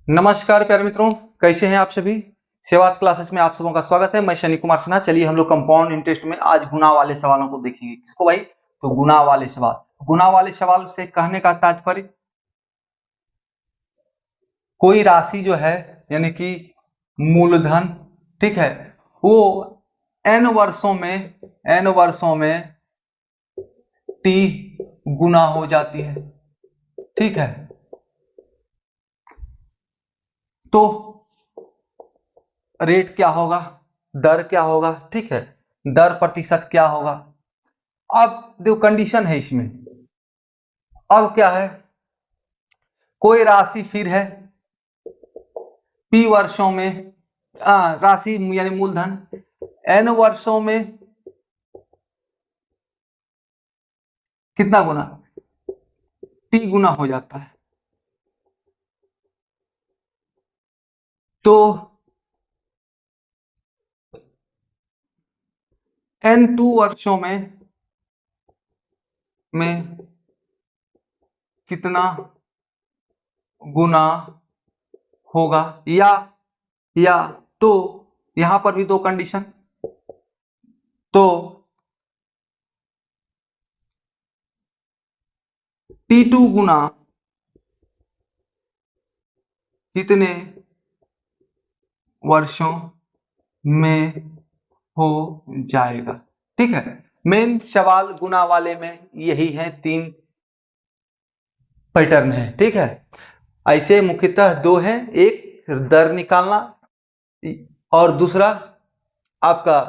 नमस्कार प्यारे मित्रों, कैसे हैं आप सभी। सेवात क्लासेस में आप सबों का स्वागत है। मैं शनि कुमार सिन्हा। चलिए हम लोग कंपाउंड इंटरेस्ट में आज गुना वाले सवालों को देखेंगे। किसको भाई? तो गुना वाले सवाल। गुना वाले सवाल से कहने का तात्पर्य कोई राशि जो है यानी कि मूलधन, ठीक है, वो एन वर्षों में टी गुना हो जाती है, ठीक है। तो रेट क्या होगा, दर क्या होगा, ठीक है, दर प्रतिशत क्या होगा। अब देखो कंडीशन है इसमें। अब क्या है, कोई राशि फिर है पी वर्षों में, राशि यानी मूलधन एन वर्षों में कितना गुना, टी गुना हो जाता है। तो N2 वर्षों में कितना गुना होगा, या तो यहां पर भी दो कंडीशन। तो T2 गुना कितने वर्षों में हो जाएगा, ठीक है। मेन सवाल गुना वाले में यही है, तीन पैटर्न है, ठीक है। ऐसे मुख्यतः दो है, एक दर निकालना और दूसरा आपका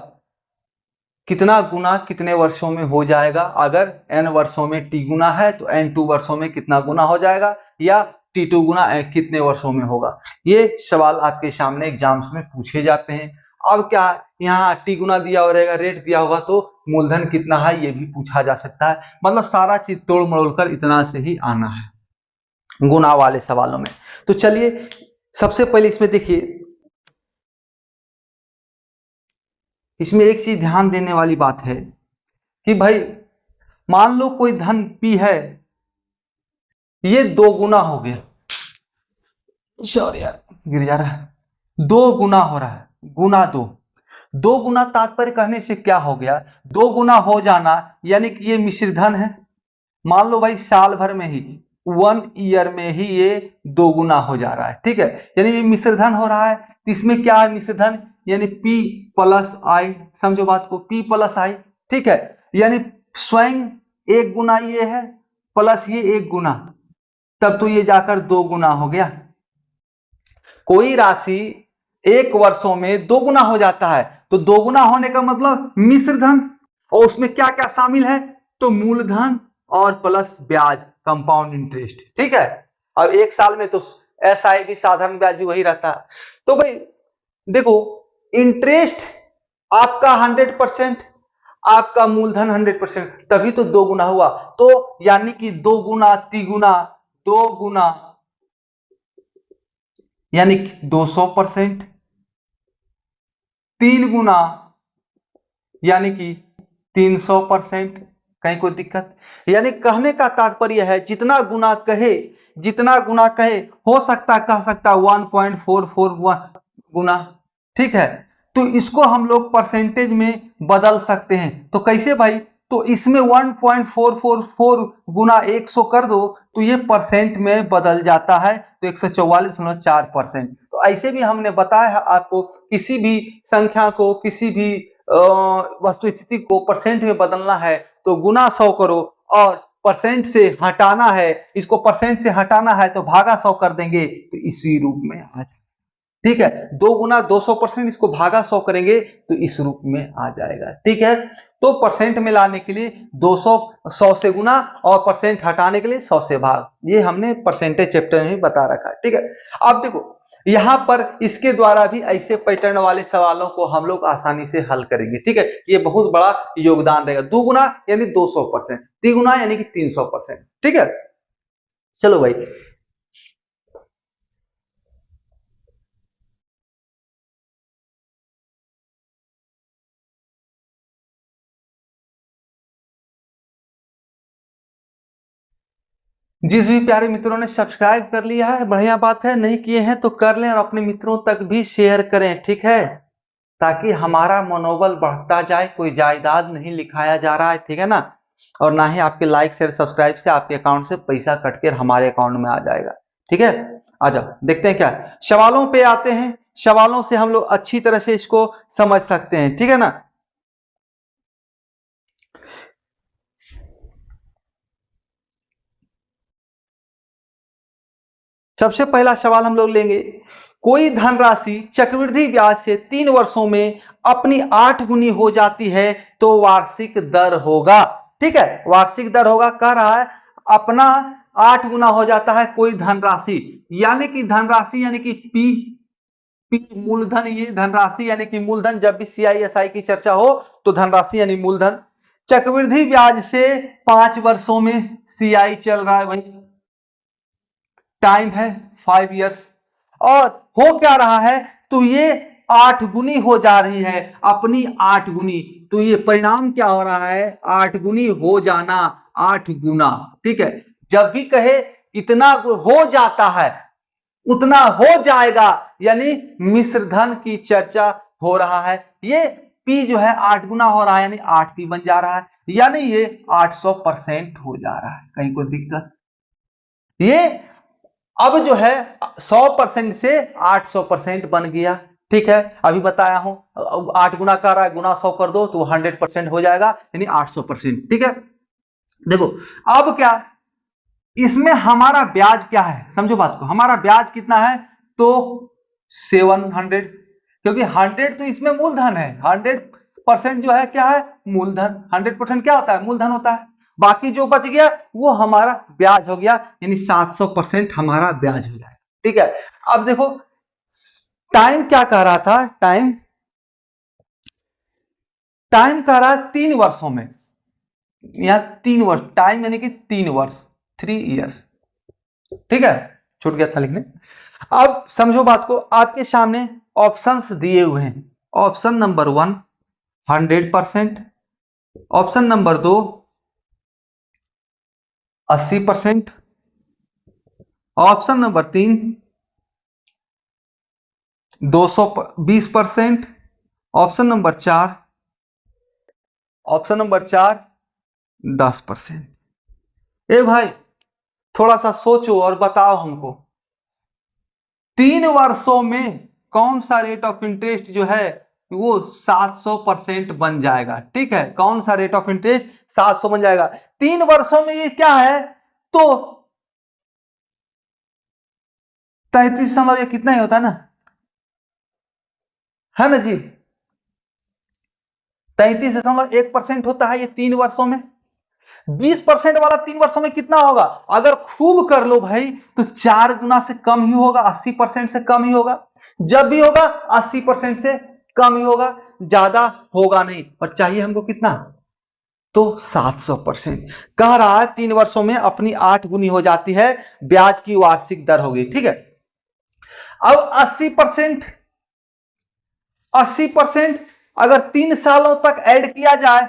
कितना गुना कितने वर्षों में हो जाएगा। अगर n वर्षों में t गुना है तो n2 वर्षों में कितना गुना हो जाएगा, या t2 गुना कितने वर्षों में होगा। ये सवाल आपके सामने एग्जाम्स में पूछे जाते हैं। अब क्या, यहाँ t गुना दिया हो रहेगा, रेट दिया होगा, तो मूलधन कितना है ये भी पूछा जा सकता है। मतलब सारा चीज तोड़ मरोड़ कर इतना से ही आना है गुना वाले सवालों में। तो चलिए सबसे पहले इसमें देखिए, इसमें एक चीज ध्यान देने वाली बात है कि भाई मान लो कोई धन पी है, ये दो गुना हो गया। सॉरी यार, गिर जा रहा है। दो गुना हो रहा है, गुना दो। दो गुना तात्पर्य कहने से क्या हो गया, दो गुना हो जाना यानी कि ये मिश्र धन है। मान लो भाई साल भर में ही, 1 ईयर में ही ये दो गुना हो जा रहा है, ठीक है। यानी ये मिश्र धन हो रहा है। तो इसमें क्या है मिश्र धन, यानी P प्लस आई, समझो बात को, P प्लस आई, ठीक है। यानी स्वयं एक गुना ये है प्लस ये एक गुना, तब तो ये जाकर दो गुना हो गया। कोई राशि एक वर्षों में दो गुना हो जाता है, तो दो गुना होने का मतलब मिश्र धन, और उसमें क्या क्या शामिल है, तो मूलधन और प्लस ब्याज, कंपाउंड इंटरेस्ट, ठीक है। अब एक साल में तो SIP साधारण ब्याज भी वही रहता है। तो भाई देखो, इंटरेस्ट आपका 100%, आपका मूलधन 100%, तभी तो दो गुना हुआ। तो यानी कि दो गुना तिगुना, दो गुना यानी 200%, तीन गुना यानी कि 300%। कहीं कोई दिक्कत? यानी कहने का तात्पर्य है जितना गुना कहे, जितना गुना कहे, हो सकता कह सकता 1.441 गुना, ठीक है। तो इसको हम लोग परसेंटेज में बदल सकते हैं। तो कैसे भाई, तो इसमें 1.444 गुना 100 कर दो तो ये परसेंट में बदल जाता है, तो 144.4%। तो ऐसे भी हमने बताया है आपको, किसी भी संख्या को, किसी भी वस्तु स्थिति को परसेंट में बदलना है तो गुना 100 करो, और परसेंट से हटाना है, इसको परसेंट से हटाना है तो भागा 100 कर देंगे, तो इसी रूप में आ जाए, ठीक है। दो गुना 200%, इसको भागा 100 करेंगे तो इस रूप में आ जाएगा, ठीक है। तो परसेंट में लाने के लिए 200 100 से गुना, और परसेंट हटाने के लिए 100 से भाग, ये हमने परसेंटेज चैप्टर में बता रखा है, ठीक है। अब देखो यहां पर इसके द्वारा भी ऐसे पैटर्न वाले सवालों को हम लोग आसानी से हल करेंगे, ठीक है। ये बहुत बड़ा योगदान रहेगा। दो गुना यानी 200%, तिगुना यानी कि 300%, ठीक है। चलो भाई, जिस भी प्यारे मित्रों ने सब्सक्राइब कर लिया है बढ़िया बात है, नहीं किए हैं तो कर लें और अपने मित्रों तक भी शेयर करें, ठीक है, ताकि हमारा मनोबल बढ़ता जाए। कोई जायदाद नहीं लिखाया जा रहा है, ठीक है ना, और ना ही आपके लाइक शेयर सब्सक्राइब से आपके अकाउंट से पैसा कटकर हमारे अकाउंट में आ जाएगा, ठीक है। आ जाओ देखते हैं क्या सवालों पे आते हैं, सवालों से हम लोग अच्छी तरह से इसको समझ सकते हैं, ठीक है ना। सबसे पहला सवाल हम लोग लेंगे, कोई धनराशि चक्रवृद्धि ब्याज से 3 वर्षों में अपनी 8 गुनी हो जाती है तो वार्षिक दर होगा, ठीक है, वार्षिक दर होगा, कह रहा है अपना 8 गुना हो जाता है कोई धनराशि, यानी कि धनराशि यानी कि पी पी मूलधन, ये धनराशि यानी कि मूलधन, जब भी CISI की चर्चा हो तो धनराशि यानी मूलधन। चक्रवृद्धि ब्याज से 5 वर्षों में CI चल रहा है भाई, टाइम है 5 इयर्स, और हो क्या रहा है तो ये 8 गुनी हो जा रही है, अपनी 8 गुनी, तो ये परिणाम क्या हो रहा है, 8 गुनी हो जाना, 8 गुना, ठीक है। जब भी कहे इतना हो जाता है उतना हो जाएगा, यानी मिश्र धन की चर्चा हो रहा है। ये P जो है 8 गुना हो रहा है, यानी 8P बन जा रहा है, यानी ये 800% हो जा रहा है, कहीं कोई दिक्कत, ये अब जो है 100% से 800% बन गया, ठीक है। अभी बताया हूं 8 गुना कर रहा है, गुना 100 कर दो तो 100% हो जाएगा, यानी 800%, ठीक है। देखो अब क्या इसमें हमारा ब्याज क्या है, समझो बात को, हमारा ब्याज कितना है तो 700, क्योंकि 100 तो इसमें मूलधन है, 100% जो है क्या है मूलधन, 100% क्या होता है मूलधन होता है, बाकी जो बच गया वो हमारा ब्याज हो गया, यानी 700% हमारा ब्याज हो जाएगा, ठीक है। अब देखो टाइम क्या कह रहा था, टाइम टाइम कह रहा है 3 वर्षों में, या 3 वर्ष, टाइम यानी कि 3 वर्ष, 3 इयर्स, ठीक है, छूट गया था लिखने। अब समझो बात को, आपके सामने ऑप्शंस दिए हुए हैं, option number 1 100%, option number 2 80%, option number 3 220%, option number 4 10%। ए भाई थोड़ा सा सोचो और बताओ हमको, 3 वर्षों में कौन सा रेट ऑफ इंटरेस्ट जो है वो 700% बन जाएगा, ठीक है, कौन सा रेट ऑफ इंटरेस्ट 700 बन जाएगा 3 वर्षों में, ये क्या है तो 33 ये कितना ही होता है ना, है ना जी, 33.1% होता है ये 3 वर्षों में। 20% वाला 3 वर्षों में कितना होगा, अगर खूब कर लो भाई तो 4 गुना से कम ही होगा, 80% से कम ही होगा, जब भी होगा 80% से कम ही होगा, ज्यादा होगा नहीं, और चाहिए हमको कितना तो 700%, कह रहा है 3 वर्षों में अपनी 8 गुनी हो जाती है, ब्याज की वार्षिक दर होगी, ठीक है। अब 80% अगर 3 सालों तक ऐड किया जाए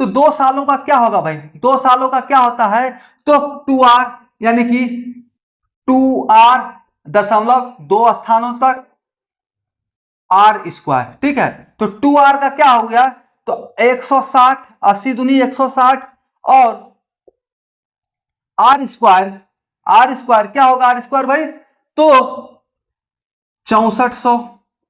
तो 2 सालों का क्या होगा भाई, 2 सालों का क्या होता है तो 2R, यानी कि 2R दशमलव 2 स्थानों तक R स्क्वायर, ठीक है, तो 2R का क्या हो गया तो 160, 80 दूनी 160, और R स्क्वायर क्या होगा, R स्क्वायर भाई तो 6400,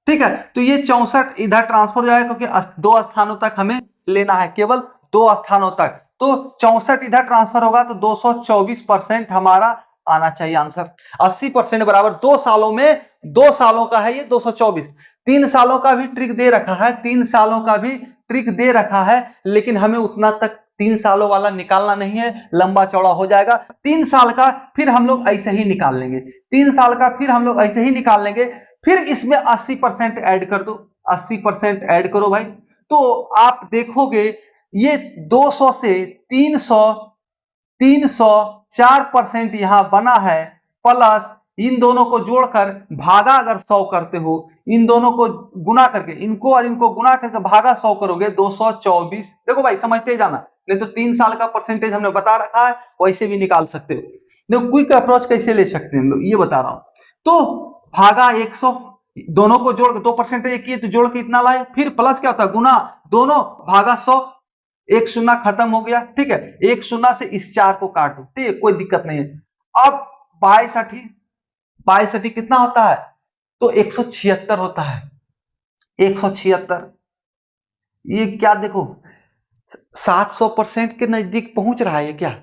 ठीक है, तो ये 64 इधर ट्रांसफर हो जाएगा, क्योंकि 2 स्थानों तक हमें लेना है, केवल 2 स्थानों तक, तो 64 इधर ट्रांसफर होगा तो 224% हमारा आना चाहिए आंसर। 80% बराबर 2 सालों में, 2 सालों का है ये 224, 3 सालों का भी ट्रिक दे रखा है, 3 सालों का भी ट्रिक दे रखा है, लेकिन हमें उतना तक 3 सालों वाला निकालना नहीं है, लंबा चौड़ा हो जाएगा, 3 साल का फिर हम लोग ऐसे ही निकाल लेंगे, 3 साल का फिर हम लोग ऐसे ही निकाल लेंगे, फिर इसमें 80% ऐड कर दो, 80% ऐड करो भाई, तो आप देखोगे ये 200 से 300 4% यहां बना है, प्लस इन दोनों को जोड़कर भागा अगर 100 करते हो, इन दोनों को गुना करके, इनको और इनको गुना करके भागा 100 करोगे 224, देखो भाई समझते जाना, नहीं तो 3 साल का परसेंटेज हमने बता रखा है, वैसे भी निकाल सकते हो, देखो क्विक अप्रोच कैसे ले सकते हैं हम लोग, ये बता रहा हूं। तो भागा 100, दोनों को जोड़ के 2% किए तो जोड़ के इतना लाए, फिर प्लस क्या होता है गुना दोनों भागा 100, एक शून्य खत्म हो गया। ठीक है, एक शून्य से इस 4 को काटो, ठीक है, कोई दिक्कत नहीं है। अब 22 कितना होता है, तो 176 होता है, 176। ये क्या देखो 700% के नजदीक पहुंच रहा है। ये क्या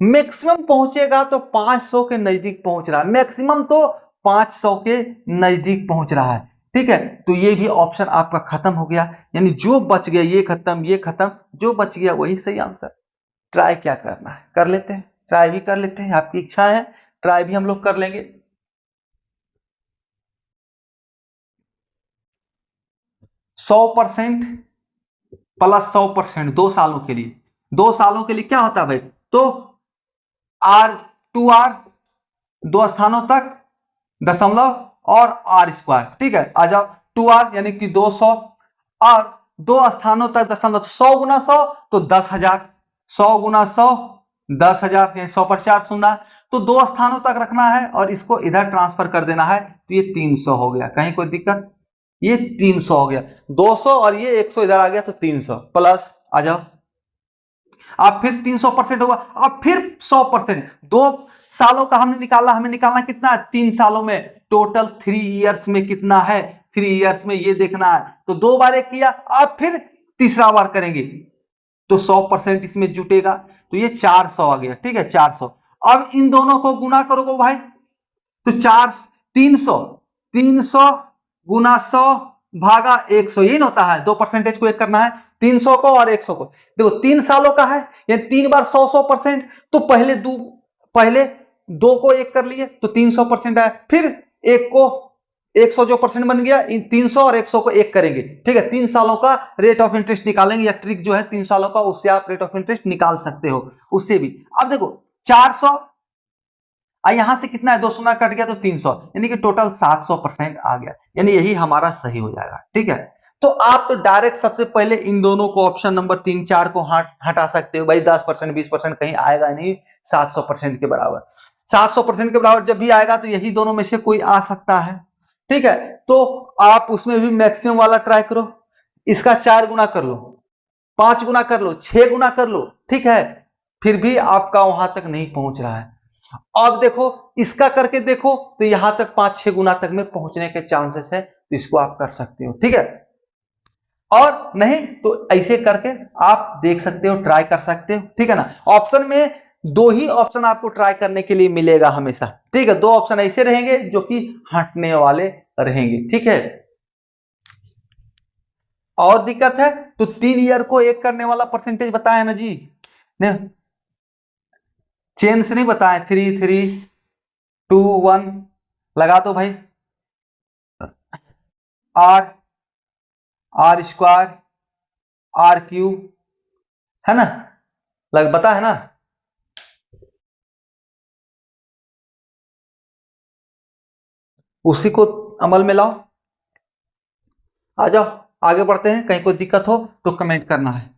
मैक्सिमम पहुंचेगा तो 500 के नजदीक पहुंच रहा है, मैक्सिमम तो 500 के नजदीक पहुंच रहा है। ठीक है, तो ये भी ऑप्शन आपका खत्म हो गया, यानी जो बच गया ये खत्म, ये खत्म, जो बच गया वही सही आंसर। ट्राई क्या करना है कर लेते हैं, ट्राई भी कर लेते हैं, आपकी इच्छा है ट्राई भी हम लोग कर लेंगे। 100% प्लस 100% 2 सालों के लिए, 2 सालों के लिए क्या होता है भाई, तो R2R, 2 स्थानों तक दशमलव और R²। ठीक है, आ जाओ 2R यानी कि 200 और 2 स्थानों तक दशमलव, 100 गुना 100 तो 10,000, 100 गुना 100 10,000, 100 पर 4 शून्य, तो 2 स्थानों तक रखना है और इसको इधर ट्रांसफर कर देना है, तो ये 300 हो गया। कहीं कोई दिक्कत, ये 300 हो गया, 200 और ये 100 इधर आ गया तो 300 प्लस, आ जाओ अब फिर 300% होगा, अब फिर 100%। 2 सालों का हमने निकाला, हमें निकालना कितना है 3 सालों में, टोटल 3 इयर्स में कितना है, 3 इयर्स में ये देखना है। तो 2 बार किया, अब फिर तीसरा बार करेंगे तो 100% इसमें जुटेगा, तो ये 400 आ गया। ठीक है 400, अब इन दोनों को गुना करोगे भाई, तो 300, 300 गुना 100 भागा 100, यही ना होता है, 2% को एक करना है, 300 को और 100 को। देखो 3 सालों का है, यानी 3 बार 100%, तो पहले 2 को एक कर लिए तो 300% है, फिर एक को 100 जो परसेंट बन गया, इन 300 और 100 को एक करेंगे। ठीक है, 3 सालों का रेट ऑफ इंटरेस्ट निकालेंगे, या ट्रिक जो है 3 सालों का, उससे आप रेट ऑफ इंटरेस्ट निकाल सकते हो उससे भी। अब देखो 400, यहां से कितना है, 2 शून्य कट गया तो 300, यानी कि टोटल 700% आ गया, यानी यही हमारा सही हो जाएगा। ठीक है, तो आप तो डायरेक्ट सबसे पहले इन दोनों को ऑप्शन नंबर 3 4 को हटा सकते हो भाई, 10% 20% कहीं आएगा नहीं 700% के बराबर। 700% के बराबर जब भी आएगा तो यही दोनों में से कोई आ सकता है। ठीक है, तो आप उसमें भी मैक्सिमम वाला ट्राई करो, इसका 4 गुना कर लो, 5 गुना कर लो, 6 गुना कर लो, ठीक है, फिर भी आपका वहां तक नहीं पहुंच रहा है। अब देखो इसका करके देखो, तो यहां तक 5-6 गुना तक में पहुंचने के चांसेस है, तो इसको आप कर सकते हो। ठीक है, और नहीं तो ऐसे करके आप देख सकते हो, ट्राई कर सकते हो। ठीक है ना, ऑप्शन में 2 ही ऑप्शन आपको ट्राई करने के लिए मिलेगा हमेशा। ठीक है, 2 ऑप्शन ऐसे रहेंगे जो कि हटने वाले रहेंगे। ठीक है, और दिक्कत है तो 3 ईयर को एक करने वाला परसेंटेज बताया ना जी, नहीं चेन से नहीं बताया, 3 3 2 1 लगा दो भाई, R R² R³ है ना, लग पता है ना। उसी को अमल में लाओ, आ जाओ आगे बढ़ते हैं, कहीं कोई दिक्कत हो तो कमेंट करना है।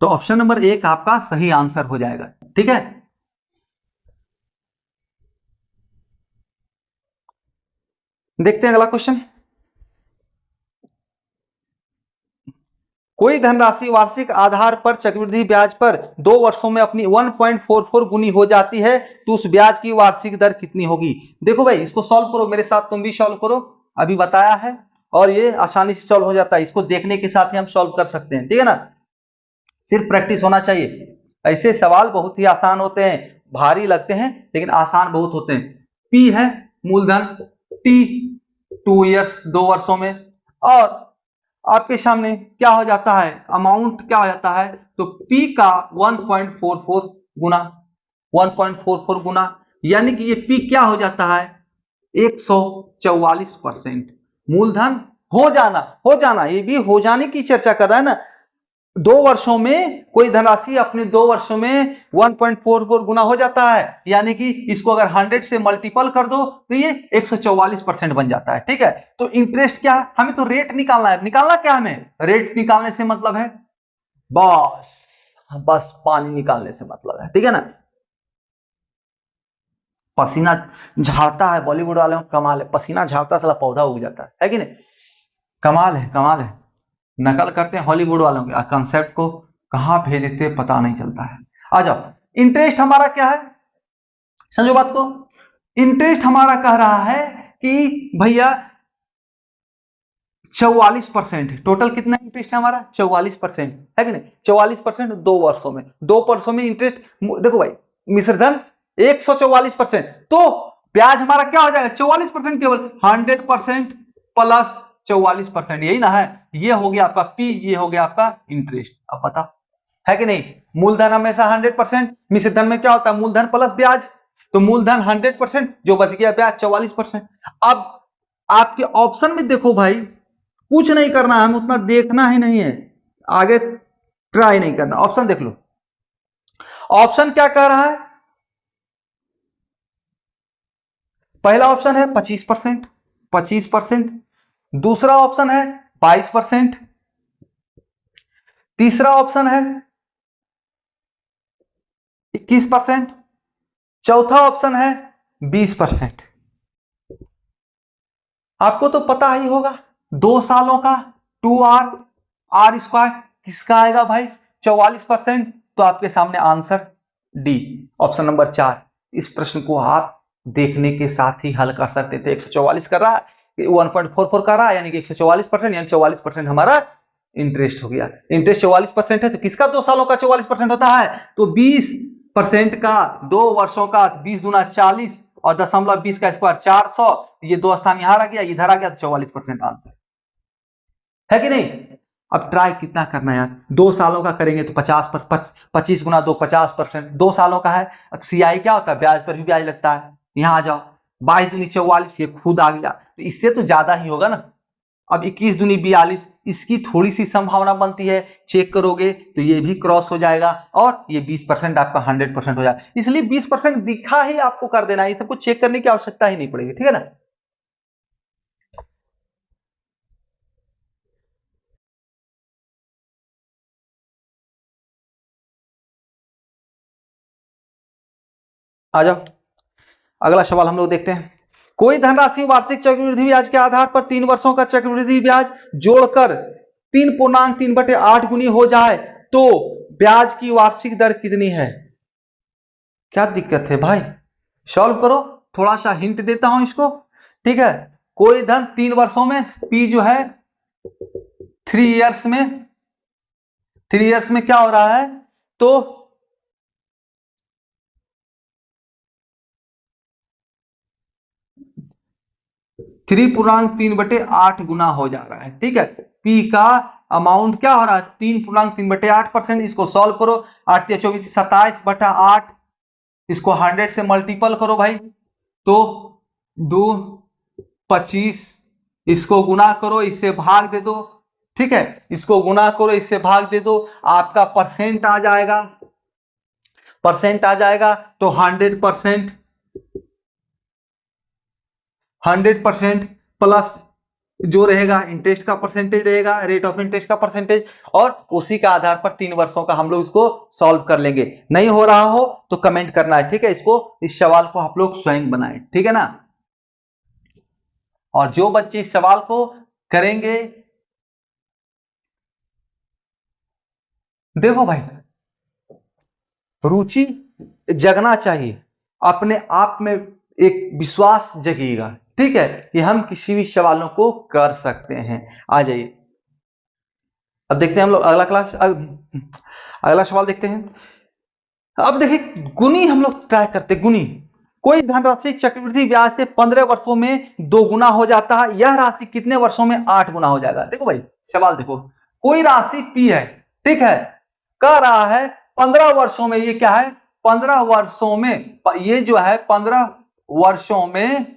तो ऑप्शन नंबर 1 आपका सही आंसर हो जाएगा। ठीक है, देखते हैं अगला क्वेश्चन। कोई धनराशि वार्षिक आधार पर चक्रवृद्धि ब्याज पर 2 वर्षों में अपनी 1.44 गुनी हो जाती है, तो उस ब्याज की वार्षिक दर कितनी होगी। देखो भाई इसको सॉल्व करो मेरे साथ, तुम भी सॉल्व करो, अभी बताया है और ये आसानी से सॉल्व हो जाता है, इसको देखने के साथ ही हम सॉल्व कर सकते हैं। ठीक है ना, सिर्फ प्रैक्टिस होना चाहिए। ऐसे सवाल बहुत ही आसान होते हैं, भारी लगते हैं लेकिन आसान बहुत होते हैं। पी है मूलधन, टी 2 इयर्स 2 वर्षों में, और आपके सामने क्या हो जाता है, अमाउंट क्या हो जाता है, तो P का 1.44 गुना, 1.44 गुना, यानी कि ये P क्या हो जाता है 144%। मूलधन हो जाना, ये भी हो जाने की चर्चा कर रहा है ना। 2 वर्षों में कोई धनराशि अपने 2 वर्षों में 1.44 गुना हो जाता है, यानी कि इसको अगर 100 से मल्टीपल कर दो तो ये 144% बन जाता है। ठीक है, तो इंटरेस्ट क्या है, हमें तो रेट निकालना है, निकालना क्या हमें, रेट निकालने से मतलब है बस बस पानी निकालने से मतलब है, ठीक है ना। पसीना झाड़ता है, बॉलीवुड वाले में कमाल है, पसीना झाड़ता साला पौधा उग जाता है कि नहीं। कमाल है, कमाल है। नकल करते हैं हॉलीवुड वालों के, कंसेप्ट को कहां भेज देते हैं पता नहीं चलता है। आ जाओ, इंटरेस्ट हमारा क्या है, समझो बात को। इंटरेस्ट हमारा कह रहा है कि भैया 44%, टोटल कितना इंटरेस्ट है हमारा 44% है कि नहीं। 44% 2 वर्षों में, 2 वर्षों में इंटरेस्ट। देखो भाई, मिश्र धन 144%, तो ब्याज हमारा क्या हो जाएगा 44% केवल, 100% प्लस 44%, यही ना है। ये हो गया आपका पी, ये हो गया आपका इंटरेस्ट। अब बताओ है कि नहीं। मूलधन हमेशा 100%, मिश्र धन में क्या होता है मूलधन प्लस ब्याज, तो मूलधन 100%, जो बच गया ब्याज 44%। अब आपके ऑप्शन में देखो भाई, कुछ नहीं करना है, हम उतना देखना ही नहीं है, आगे ट्राई नहीं करना। ऑप्शन देख लो, ऑप्शन क्या कह रहा है। पहला ऑप्शन है 25%, 25%। दूसरा ऑप्शन है 22%। तीसरा ऑप्शन है 21%। चौथा ऑप्शन है 20%। आपको तो पता ही होगा, 2 सालों का 2R, आर स्क्वायर किसका आएगा भाई 44%। तो आपके सामने आंसर डी, ऑप्शन नंबर 4। इस प्रश्न को आप देखने के साथ ही हल कर सकते थे। 144 कर रहा है, 1.44 कर रहा है, यानी कि 144%, यानी 44% हमारा इंटरेस्ट हो गया। इंटरेस्ट 44% है, तो किसका 2 सालों का 44% होता है, तो 20% का 2 वर्षों का, 20 दूना 40 और 0.20 का स्क्वायर 400। ये 2 स्थान यहां रह गया, इधर आ गया, तो 44% आंसर है कि नहीं। अब ट्राई कितना करना है यार, 2 सालों का करेंगे तो 25 गुना 2 50%, 2 सालों का है। सीआई क्या होता है, ब्याज पर भी ब्याज लगता है। यहां आ जाओ, 22 दूनी 44, ये खुद आ गया, तो इससे तो ज्यादा ही होगा ना। अब 21 दूनी 42, इसकी थोड़ी सी संभावना बनती है, चेक करोगे तो ये भी क्रॉस हो जाएगा, और ये 20% आपका 100% हो जाएगा। इसलिए 20% दिखा ही आपको कर देना है, ये सब कुछ चेक करने की आवश्यकता ही नहीं पड़ेगी, ठीक है ना। आ जाओ, अगला सवाल हम लोग देखते हैं। कोई धनराशि वार्षिक चक्रवृद्धि ब्याज के आधार पर 3 वर्षों का चक्रवृद्धि ब्याज जोड़कर 3.3/8 गुनी हो जाए तो ब्याज की वार्षिक दर कितनी है। क्या दिक्कत है भाई, सॉल्व करो, थोड़ा सा हिंट देता हूं इसको, ठीक है। कोई धन 3 वर्षों में, पी जो है 3 इयर्स में, 3 इयर्स में क्या हो रहा है, तो 3.3/8 गुना हो जा रहा है, ठीक है। पी का अमाउंट क्या हो रहा है 3.3/8%। इसको सॉल्व करो, 8 या 24 27/8, इसको 100 से मल्टीपल करो भाई, तो 2 25, इसको गुना करो, इससे भाग दे दो, ठीक है। इसको गुना करो, इससे भाग दे दो, आपका परसेंट आ जाएगा, परसेंट आ जाएगा, तो 100%, 100% प्लस जो रहेगा इंटरेस्ट का परसेंटेज रहेगा, रेट ऑफ इंटरेस्ट का परसेंटेज, और उसी का आधार पर 3 वर्षों का हम लोग इसको सॉल्व कर लेंगे। नहीं हो रहा हो तो कमेंट करना है, ठीक है। इसको, इस सवाल को आप लोग स्वयं बनाएं, ठीक है ना। और जो बच्चे इस सवाल को करेंगे, देखो भाई, रुचि जगना चाहिए, अपने आप में एक विश्वास जगेगा, ठीक है, कि हम किसी भी सवालों को कर सकते हैं। आ जाइए, अब देखते हैं हम लोग अगला सवाल देखते हैं। अब देखिए, गुनी हम लोग ट्राई करते, गुनी। कोई धनराशि चक्रवृद्धि ब्याज से 15 वर्षों में 2 गुना हो जाता है, यह राशि कितने वर्षों में 8 गुना हो जाएगा। देखो भाई, सवाल देखो, कोई राशि पी है, ठीक है, कह रहा है 15 वर्षों में, ये क्या है 15 वर्षों में, ये जो है 15 वर्षों में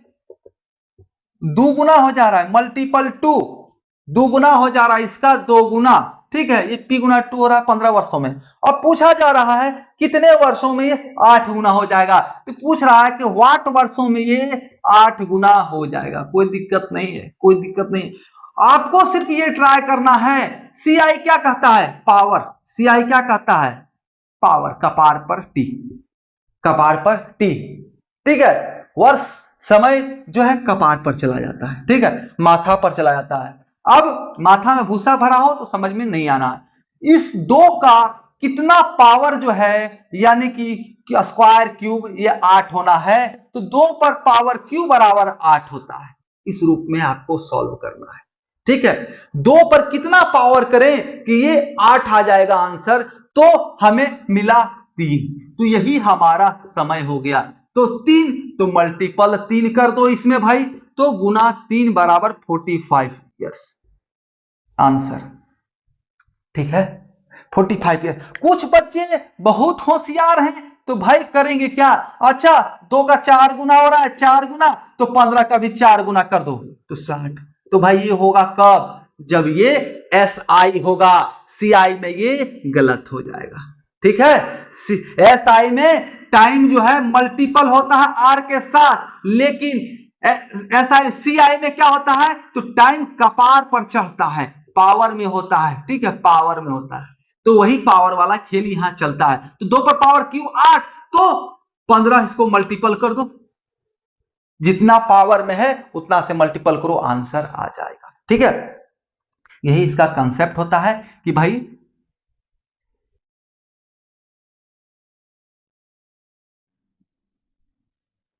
2 गुना हो जा रहा है, मल्टीपल 2, 2 गुना हो जा रहा है, इसका 2 गुना, ठीक है। ये पी गुना 2 हो रहा है 15 वर्षों में। अब पूछा जा रहा है कितने वर्षों में ये 8 गुना हो जाएगा, तो पूछ रहा है कि वाट वर्षों में ये 8 गुना हो जाएगा। कोई दिक्कत नहीं है, कोई दिक्कत नहीं। आपको सिर्फ ये ट्राई करना है। CI क्या कहता है? पावर। CI क्या कहता है? पावर। कपार पर टी, कपार पर टी, ठीक है। वर्ष समय जो है कपार पर चला जाता है, ठीक है, माथा पर चला जाता है। अब माथा में भूसा भरा हो तो समझ में नहीं आना है। इस 2 का कितना पावर जो है, यानी कि स्क्वायर क्यूब, ये 8 होना है, तो 2 पर पावर क्यूब बराबर 8 होता है। इस रूप में आपको सॉल्व करना है, ठीक है। 2 पर कितना पावर करें कि ये 8 आ जाएगा आंसर, तो हमें मिला 3, तो यही हमारा समय हो गया। तो 3, तो मल्टीपल 3 कर दो इसमें भाई, तो गुना 3 बराबर 45 ईयर्स आंसर, ठीक है, 45 ईयर। कुछ बच्चे बहुत होशियार हैं, तो भाई करेंगे क्या? अच्छा 2 का 4 गुना हो रहा है, 4 गुना, तो 15 का भी 4 गुना कर दो, तो 60। तो भाई ये होगा कब? जब ये SI होगा, CI में ये गलत हो जाएगा, ठीक है। SI में टाइम जो है मल्टीपल होता है R के साथ, लेकिन CI में क्या होता है? तो टाइम कपार पर चढ़ता है, पावर में होता है, ठीक है, पावर में होता है। तो वही पावर वाला खेल यहां चलता है। तो 2 पर पावर क्यों 8, तो 15 इसको मल्टीपल कर दो, जितना पावर में है उतना से मल्टीपल करो, आंसर आ जाएगा, ठीक है। यही इसका कंसेप्ट होता है कि भाई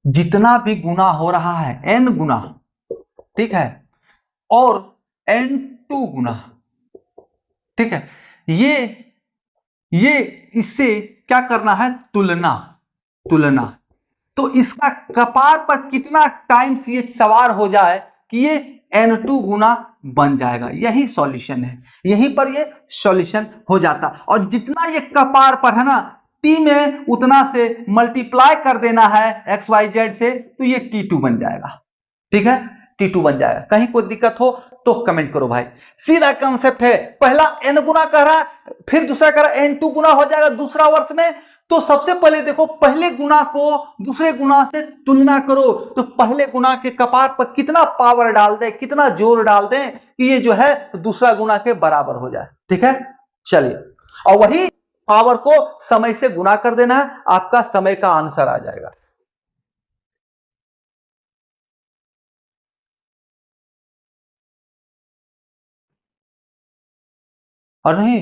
जितना भी गुना हो रहा है n गुना, ठीक है, और n2 गुना, ठीक है, ये इससे क्या करना है? तुलना, तुलना। तो इसका कपार पर कितना टाइम्स ये सवार हो जाए कि ये n2 गुना बन जाएगा, यही सॉल्यूशन है। यहीं पर ये सॉल्यूशन हो जाता, और जितना ये कपार पर है ना, t में उतना से मल्टीप्लाई कर देना है XYZ से, तो ये T2 बन जाएगा, ठीक है, T2 बन जाएगा। कहीं कोई दिक्कत हो तो कमेंट करो भाई। सीधा कंसेप्ट है, पहला n गुना कर रहा है, फिर दूसरा कर रहा है n2 गुना हो जाएगा दूसरा वर्ष में। तो सबसे पहले देखो, पहले गुना को दूसरे गुना से तुलना करो, तो पहले गुना के कपार पर कितना पावर डाल दें, कितना जोर डाल दें कि ये जो है दूसरा गुना के बराबर हो जाए, ठीक है। चलिए, और वही पावर को समय से गुना कर देना है, आपका समय का आंसर आ जाएगा। और नहीं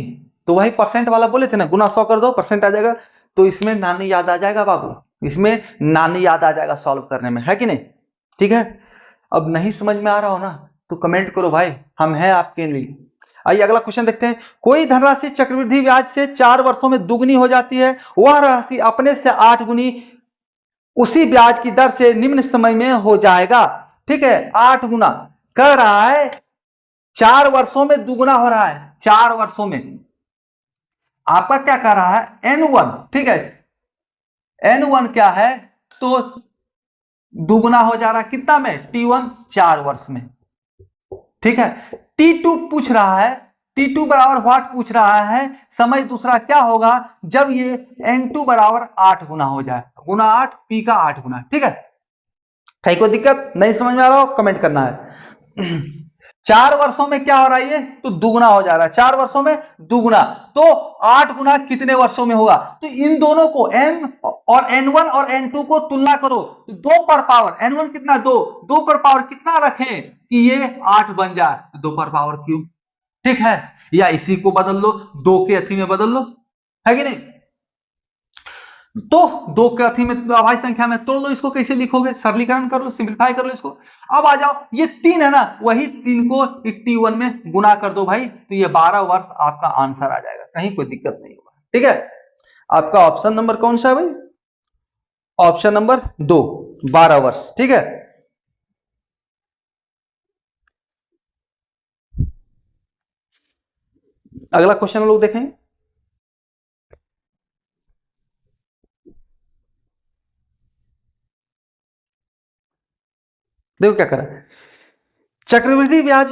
तो वही परसेंट वाला बोले थे ना, गुना 100 कर दो परसेंट आ जाएगा। तो इसमें नानी याद आ जाएगा बाबू, इसमें नानी याद आ जाएगा सॉल्व करने में, है कि नहीं? ठीक है। अब नहीं समझ में आ रहा हो ना, तो कमेंट करो भाई, हम हैं आपके लिए। आइए अगला क्वेश्चन देखते हैं। कोई धनराशि चक्रवृद्धि ब्याज से 4 वर्षों में दुगनी हो जाती है, वह राशि अपने से 8 गुनी उसी ब्याज की दर से निम्न समय में हो जाएगा। ठीक है, 8 गुना कह रहा है, 4 वर्षों में दुगना हो रहा है, 4 वर्षों में। आपका क्या कह रहा है? N1, ठीक है, N1 क्या है? तो दुगना हो जा रहा है कितना में? T1 4 वर्ष में, ठीक है। T2 पूछ रहा है, T2 बराबर व्हाट पूछ रहा है, समय दूसरा क्या होगा जब ये N2 बराबर 8 गुना हो जाए, गुना 8 P का 8 गुना, ठीक है। कहीं कोई दिक्कत नहीं समझ में आ रहा हो कमेंट करना है। 4 वर्षों में क्या हो रहा है? ये तो दुगना हो जा रहा है, 4 वर्षों में दुगना, तो 8 गुना कितने वर्षों में होगा? तो इन दोनों को N और N1 और N2 को तुलना करो, तो 2 पर पावर, N1 कितना? 2, 2 पर पावर कितना रखें कि ये 8 बन जाए? 2 पर पावर क्यूब, ठीक है। या इसी को बदल लो, 2 के अथी में बदल लो, है कि नहीं? तो 2 के अथी में अभाज्य संख्या में तोड़ लो, इसको कैसे लिखोगे? सरलीकरण कर लो, सिंप्लीफाई कर लो इसको। अब आ जाओ, ये 3 है ना, वही 3 को T1 में गुना कर दो भाई, तो ये 12 वर्ष आपका आंसर आ जाएगा, कहीं कोई दिक्कत नहीं होगा, ठीक है। आपका ऑप्शन नंबर कौन सा है भाई? ऑप्शन नंबर 2, 12 वर्ष, ठीक है। अगला क्वेश्चन हम लोग देखेंगे। देखो क्या करा, चक्रवृद्धि ब्याज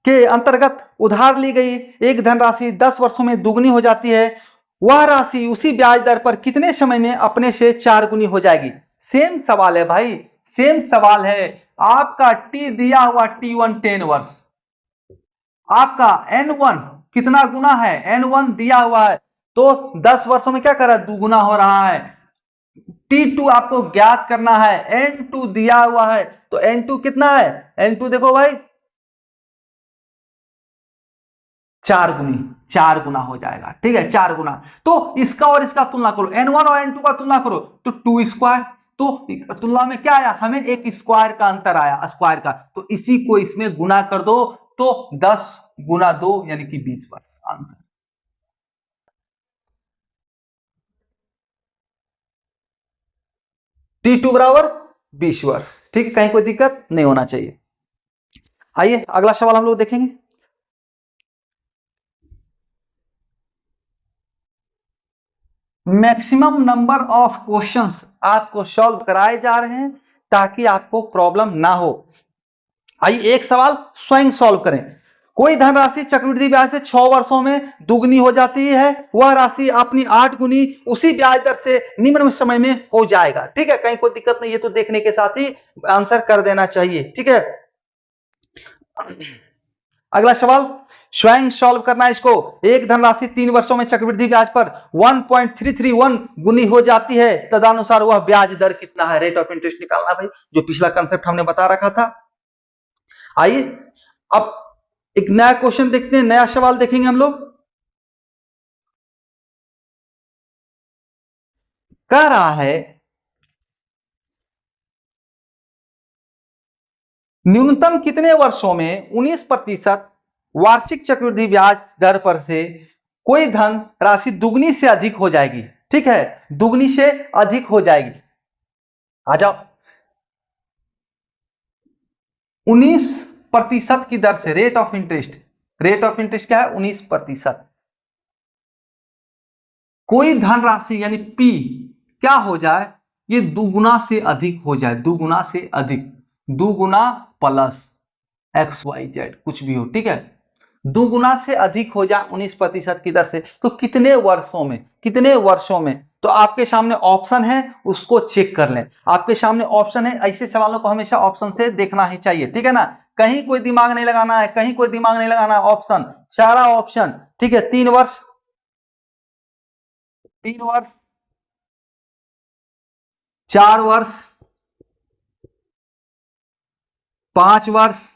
के अंतर्गत उधार ली गई एक धनराशि 10 वर्षों में दुगनी हो जाती है, वह राशि उसी ब्याज दर पर कितने समय में अपने से 4 गुनी हो जाएगी? सेम सवाल है भाई, सेम सवाल है। आपका टी दिया हुआ T1 10 वर्ष, आपका N1 कितना गुना है, N1 दिया हुआ है तो 10 वर्षों में क्या कर रहा है, दुगुना हो रहा है। T2 आपको ज्ञात करना है, N2 दिया हुआ है तो N2 कितना है, N2 देखो भाई 4 गुना हो जाएगा, ठीक है 4 गुना। तो इसका और इसका तुलना करो, N1 और N2 का तुलना करो तो 2 स्क्वायर, तो तुलना में क्या आया, हमें एक स्क्वायर का अंतर आया, स्क्वायर का, तो इसी को इसमें गुना कर दो तो 10 गुना 2 यानी कि 20 वर्ष आंसर। T2 बराबर 20 वर्ष, ठीक है, कहीं कोई दिक्कत नहीं होना चाहिए। आइए अगला सवाल हम लोग देखेंगे। मैक्सिमम नंबर ऑफ क्वेश्चंस आपको सॉल्व कराए जा रहे हैं ताकि आपको प्रॉब्लम ना हो। आइए एक सवाल स्वयं सॉल्व करें। कोई धनराशि चक्रवृद्धि ब्याज से 6 वर्षों में दुगनी हो जाती है, वह राशि अपनी 8 गुनी उसी ब्याज दर से निम्न समय में हो जाएगा, ठीक है, कहीं कोई दिक्कत नहीं है, तो देखने के साथ ही आंसर कर देना चाहिए, ठीक है। अगला सवाल स्वयं सॉल्व करना है इसको। एक धनराशि 3 वर्षों में चक्रवृद्धि ब्याज पर 1.331 गुनी हो जाती है, तदनुसार वह ब्याज दर कितना है, रेट ऑफ इंटरेस्ट निकालना भाई, जो पिछला कंसेप्ट हमने बता रखा था। आइए अब एक नया क्वेश्चन देखते हैं, नया सवाल देखेंगे हम लोग। कह रहा है न्यूनतम कितने वर्षों में 19% वार्षिक चक्रवृद्धि ब्याज दर पर से कोई धन राशि दुगनी से अधिक हो जाएगी, ठीक है, दुगनी से अधिक हो जाएगी। आ जाओ, 19% की दर से rate of interest, rate of interest क्या है 19%, कोई धनराशि यानी पी क्या हो जाए, ये दुगुना से अधिक हो जाए, दुगुना से अधिक, दुगुना प्लस एक्स वाई जेड कुछ भी हो, ठीक है, दुगुना से अधिक हो जाए 19% की दर से, तो कितने वर्षों में, कितने वर्षों में, तो आपके सामने ऑप्शन है उसको चेक कर लें, आपके सामने ऑप्शन है, ऐसे सवालों को हमेशा ऑप्शन से देखना ही चाहिए, ठीक है ना, कहीं कोई दिमाग नहीं लगाना है, कहीं कोई दिमाग नहीं लगाना है, ऑप्शन, सारा ऑप्शन, ठीक है। 3 वर्ष, 3 वर्ष, 4 वर्ष, 5 वर्ष,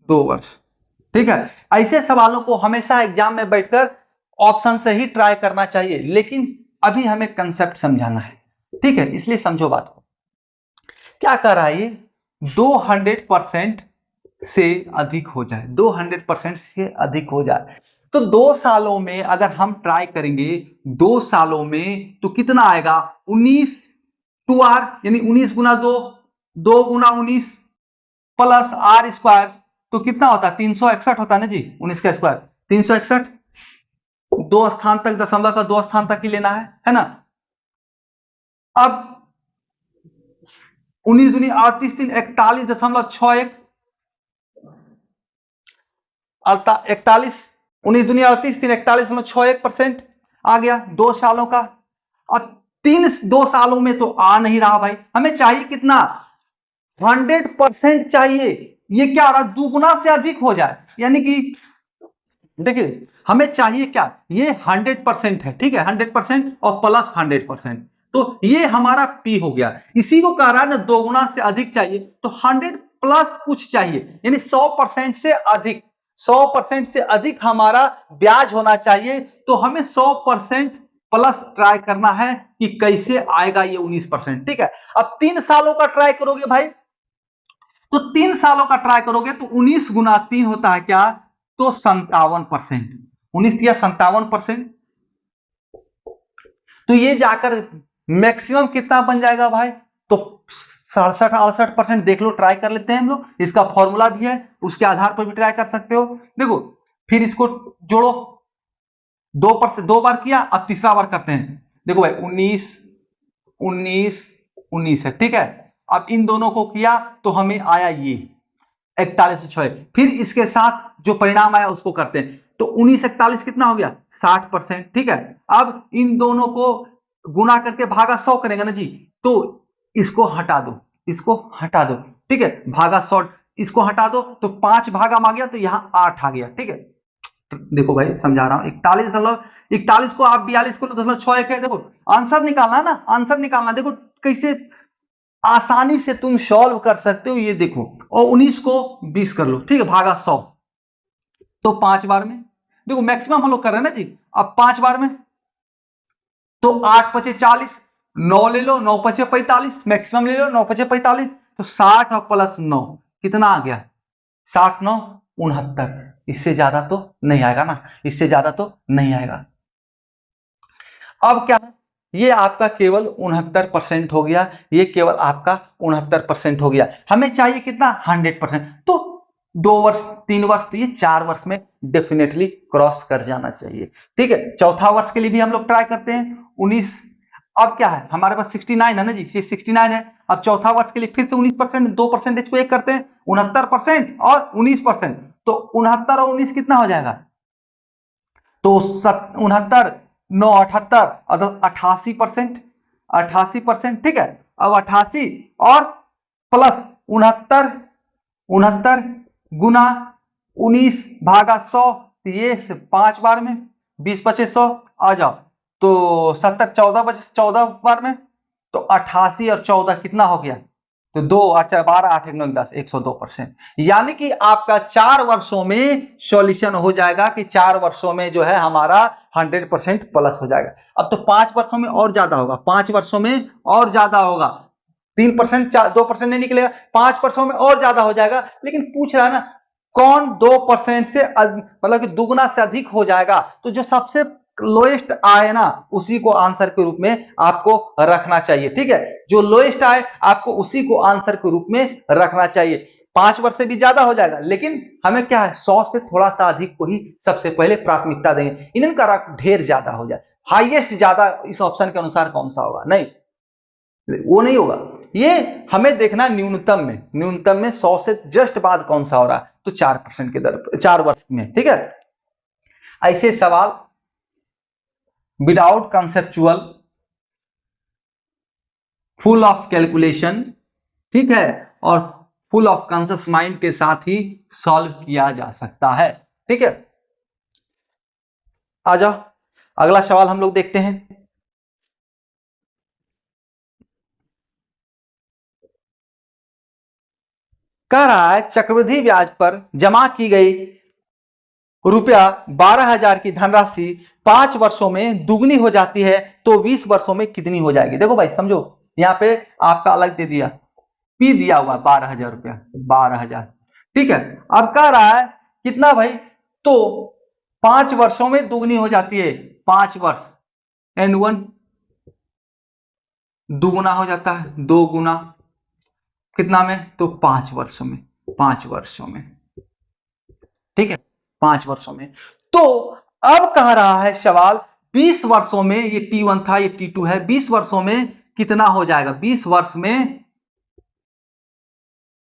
2 वर्ष, ठीक है, ऐसे सवालों को हमेशा एग्जाम में बैठकर ऑप्शन से ही ट्राई करना चाहिए, लेकिन अभी हमें कंसेप्ट समझाना है, ठीक है, इसलिए समझो बात को। क्या कर रहा है ये, 200% से अधिक हो जाए, 200% से अधिक हो जाए, तो 2 सालों में अगर हम ट्राई करेंगे, 2 सालों में तो कितना आएगा, 19 2r यानी 19 गुना 2, 2 गुना 19 प्लस आर स्क्वायर, तो कितना होता है 361 होता है ना जी, 19 का स्क्वायर 361, 2 स्थान तक, दशमलव का 2 स्थान तक ही लेना है ना। अब 19 दूनी 38 3 41.61, 41, 19 दूनी 38 3 41.61% आ गया 2 सालों का। अब 2 सालों में तो आ नहीं रहा भाई, हमें चाहिए कितना, 100% चाहिए, ये क्या आ रहा, दुगुना से अधिक हो जाए, यानी कि देखिए हमें चाहिए क्या, ये 100% है, ठीक है, 100% और प्लस 100%, तो ये हमारा P हो गया, इसी को कह रहा है ना दोगुना से अधिक चाहिए, तो 100 प्लस कुछ चाहिए, यानी 100% से अधिक, 100% से अधिक हमारा ब्याज होना चाहिए, तो हमें 100% प्लस ट्राई करना है कि कैसे आएगा ये 19%, ठीक है। अब 3 सालों का ट्राई करोगे भाई, तो 3 सालों का ट्राई करोगे तो 19 गुना 3 होता है क्या, तो 57%, 19 या 57%, तो ये जाकर मैक्सिमम कितना बन जाएगा भाई, तो 67-68% देख लो, ट्राई कर लेते हैं हम लोग, इसका फॉर्मूला भी है, उसके आधार पर भी ट्राई कर सकते हो। देखो फिर इसको जोड़ो, 2 बार किया, अब तीसरा बार करते हैं, देखो भाई 19 19 19 है, ठीक है, अब इन दोनों को किया तो हमें आया ये 41.6, फिर इसके साथ जो परिणाम आया उसको करते हैं, तो 19 41 कितना हो गया 60%, ठीक है। अब इन दोनों को गुना करके भागा 100 करेंगे ना जी, तो इसको हटा दो, इसको हटा दो, ठीक है, भागा 100, इसको हटा दो तो 5 भागम आ गया, तो यहां 8 आ गया। ठीक है, देखो भाई समझा रहा हूं, 41 को आप 42 को 0.61 है। देखो आंसर निकालना है ना, आंसर निकालना। देखो कैसे आसानी से तुम सॉल्व कर सकते हो, ये देखो। और 19 को 20 कर लो, ठीक है, भागा 100, तो 5 बार में। देखो मैक्सिमम हम लोग कर रहे हैं ना जी, अब 5 बार में तो 8 पचे 40, 9 ले लो, 9 पचे 45, मैक्सिमम ले लो 9 पचे 45, तो 60 और प्लस 9 कितना आ गया, 60 9 69। इससे ज्यादा तो नहीं आएगा ना, इससे ज्यादा तो नहीं आएगा। अब क्या, ये आपका केवल 69% हो गया, ये केवल आपका 69% हो गया। हमें चाहिए कितना, 100%। तो 2 वर्ष 3 वर्ष, तो ये 4 वर्ष में डेफिनेटली क्रॉस कर जाना चाहिए। ठीक है, चौथा वर्ष के लिए भी हम लोग ट्राई करते हैं 19। अब क्या है हमारे पास 69 है ना जी, ये 69 है। अब चौथा वर्ष के लिए फिर से 19%, 2% को एक करते हैं, 69% और 19%, तो 69 और 19 कितना हो जाएगा, तो 69 9 78, 88%, 88%। ठीक है, अब 88 और प्लस 69, 69 गुना 19 भागा 100, ये 5 बार में, 20 पचे 100 आ जाओ, तो 70 14 बचे 14 बार में, तो 88 और 14 कितना हो गया, तो 2 8 4 12 8 1 9 10, 102%। यानी कि आपका 4 वर्षों में सॉल्यूशन हो जाएगा, कि 4 वर्षों में जो है हमारा 100% प्लस हो जाएगा। अब तो 5 वर्षों में और ज्यादा होगा, 5 वर्षों में और ज्यादा होगा, 3% 2% नहीं निकलेगा, 5 वर्षों में और ज्यादा हो जाएगा। लेकिन पूछ रहा है ना, कौन 2% से मतलब कि दुगना से अधिक हो जाएगा, तो जो सबसे लोएस्ट आए ना उसी को आंसर के रूप में आपको रखना चाहिए। ठीक है, जो लोएस्ट आए आपको उसी को आंसर के रूप में रखना चाहिए। 5 वर्ष से भी ज्यादा हो जाएगा, लेकिन हमें क्या है 100 से थोड़ा सा अधिक को ही सबसे पहले प्राथमिकता देंगे, इनका ढेर ज्यादा हो जाए। हाईएस्ट ज्यादा इस ऑप्शन के अनुसार कौन सा होगा, नहीं वो नहीं होगा, ये हमें देखना न्यूनतम में 100 से जस्ट बाद कौन सा हो रहा है, तो 4% के दर 4 वर्ष में। ठीक है, ऐसे सवाल without conceptual, full of calculation, ठीक है, और फुल ऑफ कॉन्शियस माइंड के साथ ही सॉल्व किया जा सकता है। ठीक है, आ जाओ अगला सवाल हम लोग देखते हैं। कह रहा है चक्रवृद्धि ब्याज पर जमा की गई रुपया 12,000 की धनराशि 5 वर्षों में दुगनी हो जाती है, तो 20 वर्षों में कितनी हो जाएगी। देखो भाई समझो, यहां पे आपका अलग दे दिया, पी दिया हुआ 12,000 रुपया, 12,000। ठीक है, अब कह रहा है कितना भाई, तो 5 वर्षों में दुगनी हो जाती है, 5 वर्ष N1 दुगुना हो जाता है, 2 गुना कितना में, तो 5 वर्षों में, 5 वर्षों में। ठीक है, 5 वर्षों में। तो अब कह रहा है सवाल 20 वर्षों में, ये T1 था ये T2 है, 20 वर्षों में कितना हो जाएगा, 20 वर्ष में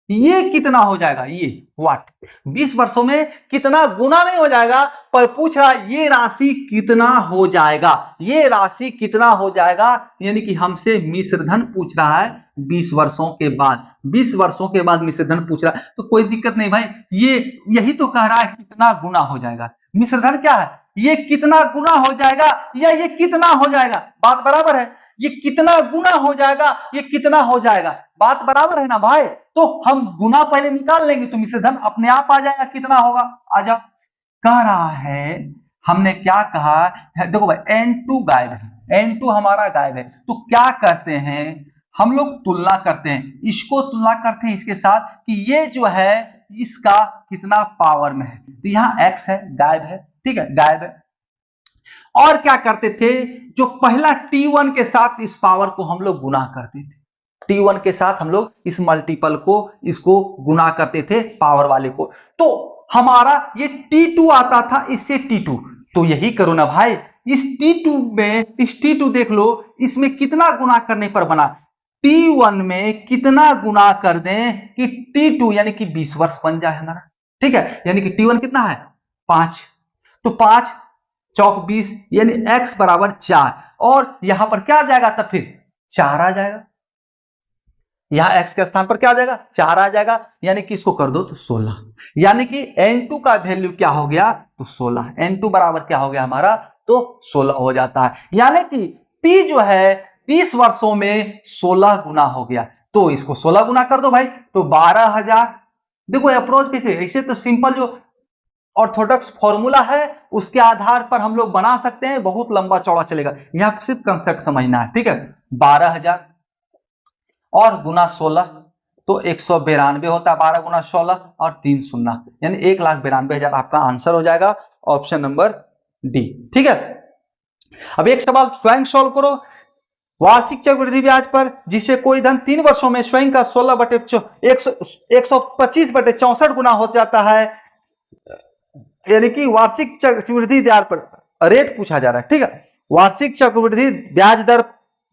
ये कितना हो जाएगा, ये व्हाट 20 वर्षों में कितना गुना नहीं हो जाएगा, पर पूछ रहा ये राशि कितना हो जाएगा, ये राशि कितना हो जाएगा, यानी कि हमसे मिश्र धन पूछ रहा है 20 वर्षों के बाद, 20 वर्षों के बाद मिश्र धन पूछ रहा है, तो कोई दिक्कत नहीं भाई, ये यही तो कह रहा है कितना गुना हो जाएगा। मिश्र धन क्या है, ये कितना गुना हो जाएगा या ये कितना हो जाएगा, बात बराबर है, ये कितना गुना हो जाएगा, ये कितना हो जाएगा, बात बराबर है ना भाई। तो हम गुना पहले निकाल लेंगे तो मिश्र धन अपने आप आ जाएगा, कितना होगा, आ जाओ। कह रहा है हमने क्या कहा है, देखो भाई N2 गायब है, N2 हमारा गायब है, तो क्या करते हैं हम लोग, तुलना करते हैं, इसको तुलना करते हैं इसके साथ कि ये जो है इसका कितना पावर में है, तो यहां X है गायब है, ठीक है गायब है। और क्या करते थे, जो पहला T1 के साथ इस पावर को हम लोग गुना करते थे, T1 के साथ हम लोग इस मल्टीपल को इसको गुना करते थे पावर वाले को, तो हमारा ये T2 आता था, इससे T2, तो यही करो ना भाई, इस T2 में इस T2 देख लो, इसमें कितना गुना करने पर बना, T1 में कितना गुना कर दें कि T2 यानी कि 20 वर्ष बन जाए हमारा। ठीक है, यानी कि T1 कितना है 5, तो 5 चौक 20, यानी x बराबर 4, और यहां पर क्या आ जाएगा तब फिर 4 आ जाएगा। यहां x के स्थान पर क्या आ जाएगा, 4 आ जाएगा, यानी कि इसको कर दो तो 16, यानी कि n2 का वैल्यू क्या हो गया, तो 16। n2 बराबर क्या हो गया हमारा, तो 16 हो जाता है, यानी कि p जो है 30 वर्षों में 16 गुना हो गया। तो इसको 16 गुना कर दो भाई, तो 12,000। देखो अप्रोच कैसे, ऐसे तो सिंपल जो ऑर्थोडॉक्स फॉर्मूला है उसके आधार पर हम लोग बना सकते हैं, बहुत लंबा चौड़ा चलेगा, यहां सिर्फ कंसेप्ट समझना है, ठीक है। 12,000 और गुना 16 तो 192 होता है, 12 गुना 16 और 3 शून्य, यानी 1,92,000 आपका आंसर हो जाएगा, ऑप्शन नंबर डी, ठीक है। अब एक सवाल स्वयं सॉल्व करो, वार्षिक चक्रवृद्धि ब्याज पर जिसे कोई धन 3 वर्षों में स्वयं का 125/64 गुना हो जाता है, यानी कि वार्षिक चक्रवृद्धि ब्याज पर रेट पूछा जा रहा है, ठीक है। वार्षिक चक्रवृद्धि ब्याज दर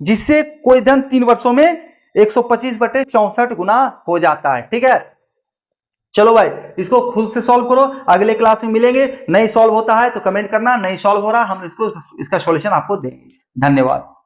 जिससे कोई धन 3 वर्षों में 125/64 गुना हो जाता है, ठीक है। चलो भाई इसको खुद से सॉल्व करो, अगले क्लास में मिलेंगे, नहीं सॉल्व होता है तो कमेंट करना, नहीं सॉल्व हो रहा हम इसका सॉल्यूशन आपको देंगे। धन्यवाद।